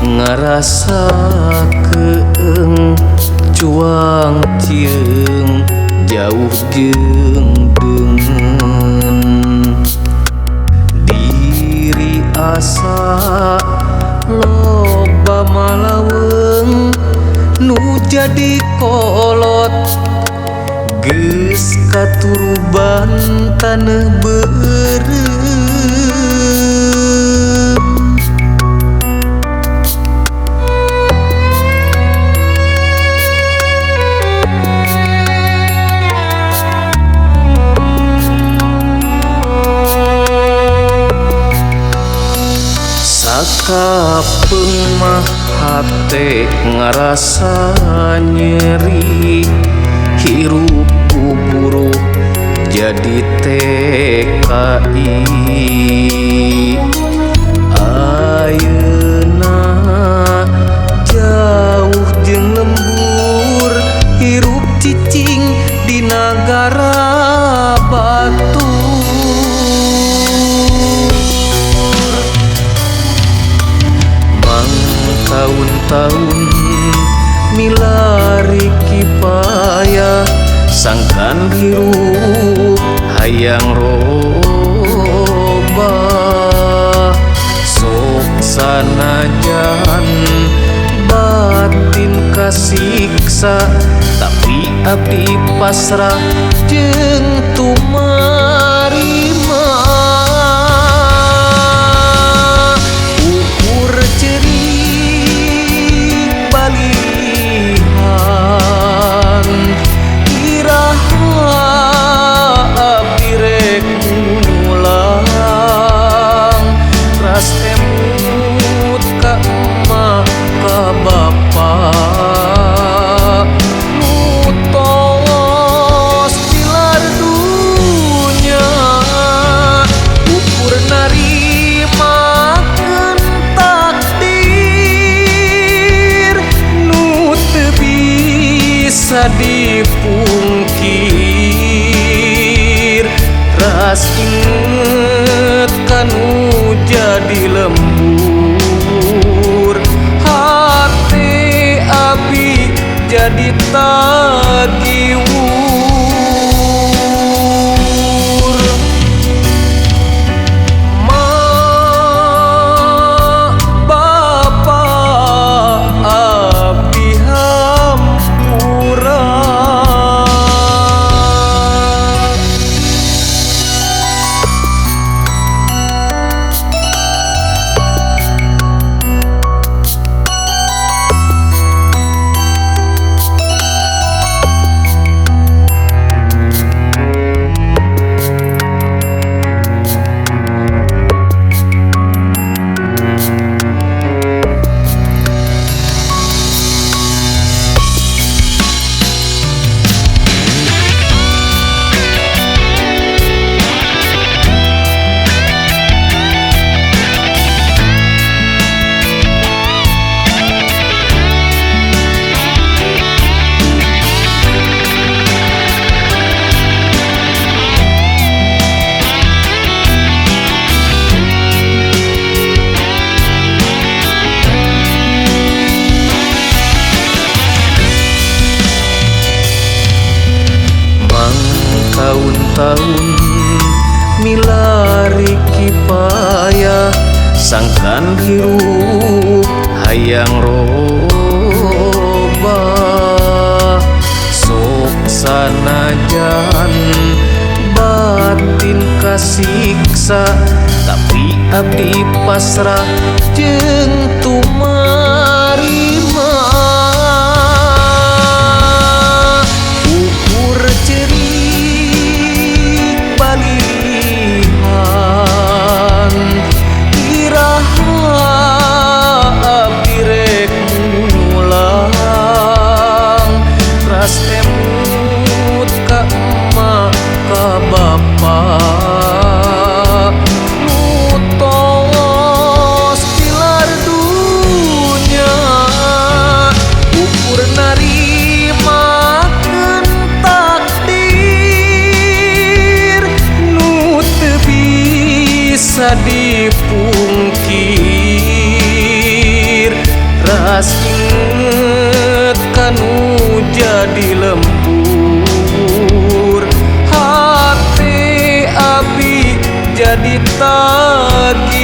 ngarasakeun cuang cieung jauh jeung beungeun diri asa loba malaweung nu jadi kolot geus katuruban taneuh beureum sakapeung mah hate ngarasa nyeri hirup kuburuk jadi TKI ayeuna jauh jeung lembur hirup cicing di nagara batur mangkaun-taun milari kipayah sangkan hirup hayang robah sok sanajan batin kasiksa tapi abdi pasrah jeung tumarima ukur ceri balihan abdi rek mulang ras emut ka emak ka bapak nu tos tilar dunya ukur narimakeun takdir nu teu bisa dipungkir ras inget kanu jadi lembur hati abdi jadi tagiwur ma bapak abdi hampura tahun milari kipayah sangkan hirup hayang robah sok sanajan batin kasiksa tapi abdi pasrah jeung tumarima ukur ceri balihan iraha abdi rek mulang ras emut ka emak ka bapak nu tos tilar Tiras inget kanu jadi lembur, hati abi jadi tagih.